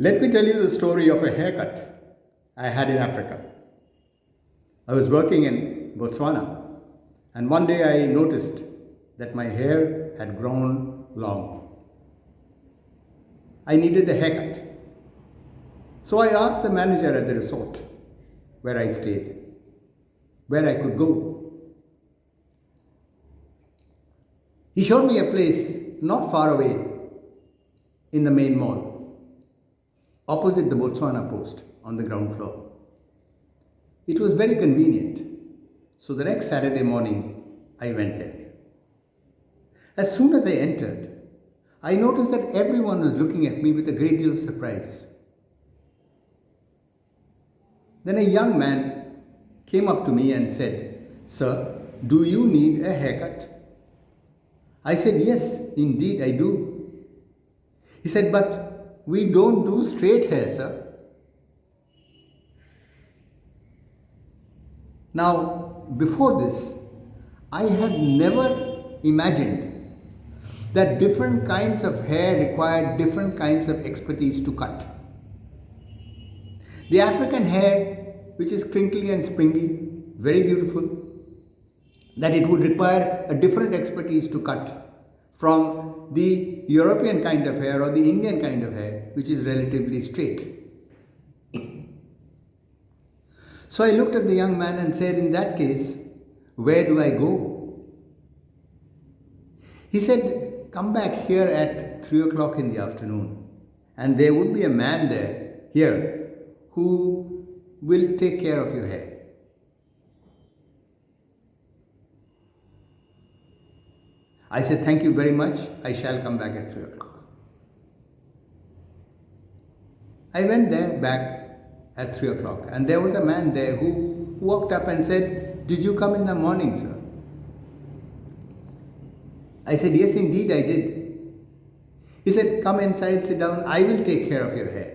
Let me tell you the story of a haircut I had in Africa. I was working in Botswana, and one day I noticed that my hair had grown long. I needed a haircut. So I asked the manager at the resort where I stayed, where I could go. He showed me a place not far away in the main mall, opposite the Botswana post on the ground floor. It was very convenient, so the next Saturday morning I went there. As soon as I entered, I noticed that everyone was looking at me with a great deal of surprise. Then a young man came up to me and said, "Sir, do you need a haircut?" I said, "Yes, indeed I do." He said, "But we don't do straight hair, sir." Now, before this, I had never imagined that different kinds of hair required different kinds of expertise to cut. The African hair, which is crinkly and springy, very beautiful, that it would require a different expertise to cut from the European kind of hair or the Indian kind of hair, which is relatively straight. So I looked at the young man and said, "In that case, where do I go?" He said, "Come back here at 3 o'clock in the afternoon, and there would be a man there, here, who will take care of your hair." I said, "Thank you very much. I shall come back at 3 o'clock. I went there back at 3 o'clock, and there was a man there who walked up and said, "Did you come in the morning, sir?" I said, "Yes, indeed I did." He said, "Come inside, sit down. I will take care of your hair."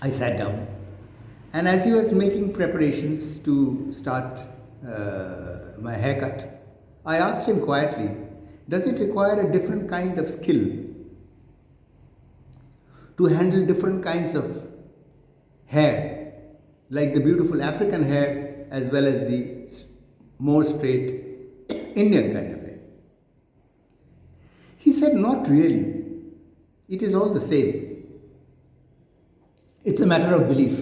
I sat down, and as he was making preparations to start my haircut, I asked him quietly, "Does it require a different kind of skill to handle different kinds of hair, like the beautiful African hair as well as the more straight Indian kind of hair?" He said, "Not really. It is all the same. It's a matter of belief.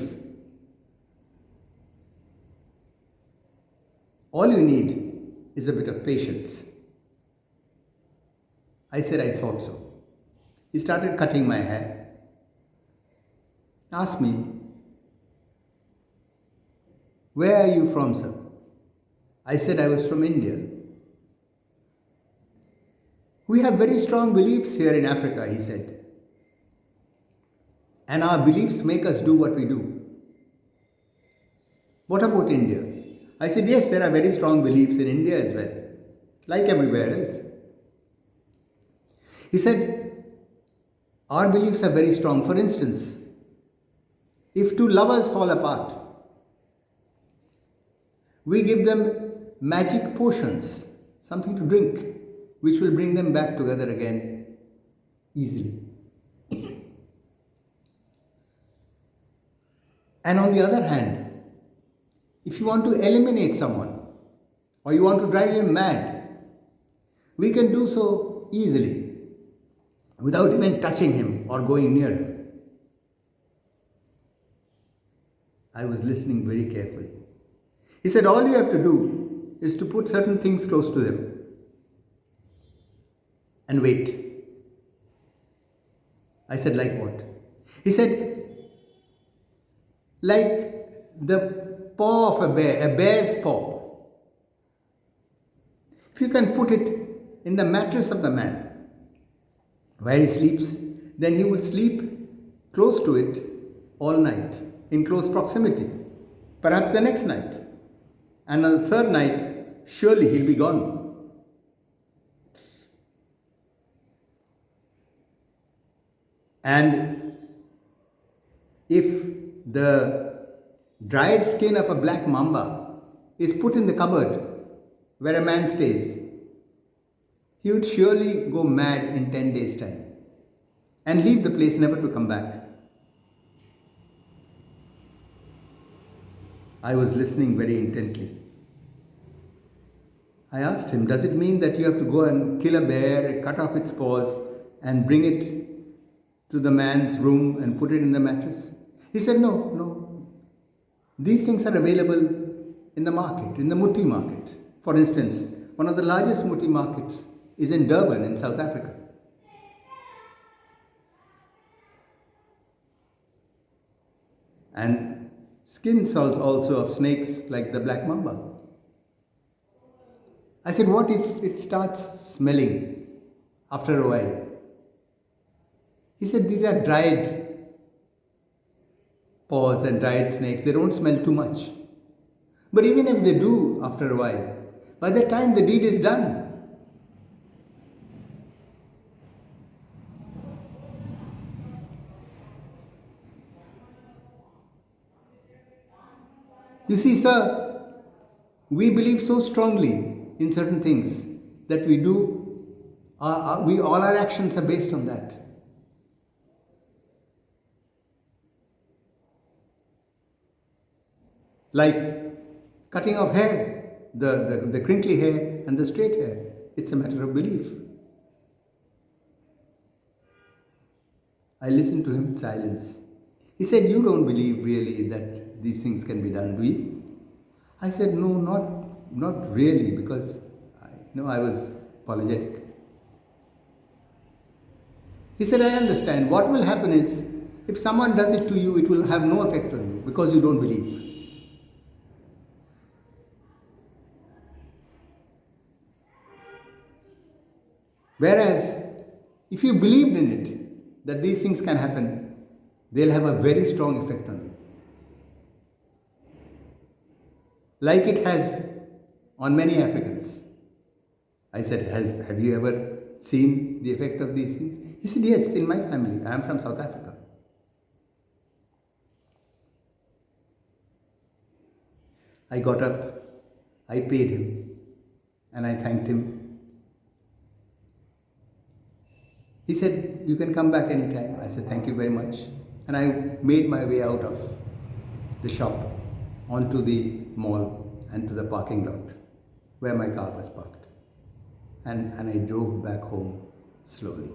All you need is a bit of patience." I said, "I thought so." He started cutting my hair. Asked me, "Where are you from, sir?" I said, "I was from India." "We have very strong beliefs here in Africa," he said, "and our beliefs make us do what we do." "What about India?" I said, "Yes, there are very strong beliefs in India as well, like everywhere else." He said, "Our beliefs are very strong. For instance, if two lovers fall apart, we give them magic potions, something to drink, which will bring them back together again easily. And on the other hand, if you want to eliminate someone or you want to drive him mad, we can do so easily without even touching him or going near him." I was listening very carefully. He said, "All you have to do is to put certain things close to them and wait." I said, "Like what?" He said, "Like the paw of a bear's paw. If you can put it in the mattress of the man where he sleeps, then he would sleep close to it all night, in close proximity. Perhaps the next night. And on the third night, surely he'll be gone." And if the dried skin of a black mamba is put in the cupboard where a man stays, he would surely go mad in 10 days' time. and leave the place never to come back. I was listening very intently. I asked him, does it mean that you have to go and kill a bear, cut off its paws, and bring it to the man's room and put it in the mattress? He said, no, no. These things are available in the market, in the mutti market. For instance, one of the largest mutti markets is in Durban in South Africa. And skins also of snakes like the black mamba. I said, what if it starts smelling after a while? He said, these are dried paws and dried snakes. They don't smell too much. But even if they do after a while, by the time the deed is done, you see, sir, we believe so strongly in certain things that we do, all our actions are based on that. Like cutting off hair, the crinkly hair and the straight hair. It's a matter of belief. I listened to him in silence. He said, you don't believe really that these things can be done, do you? I said, no, not really, because I was apologetic. He said, I understand. What will happen is, if someone does it to you, it will have no effect on you because you don't believe. Whereas, if you believed in it, that these things can happen, they'll have a very strong effect on you. Like it has on many Africans. I said, have you ever seen the effect of these things? He said, yes, in my family. I am from South Africa. I got up, I paid him, and I thanked him. He said, you can come back anytime. I said, thank you very much. And I made my way out of the shop onto the mall and to the parking lot where my car was parked. And I drove back home slowly.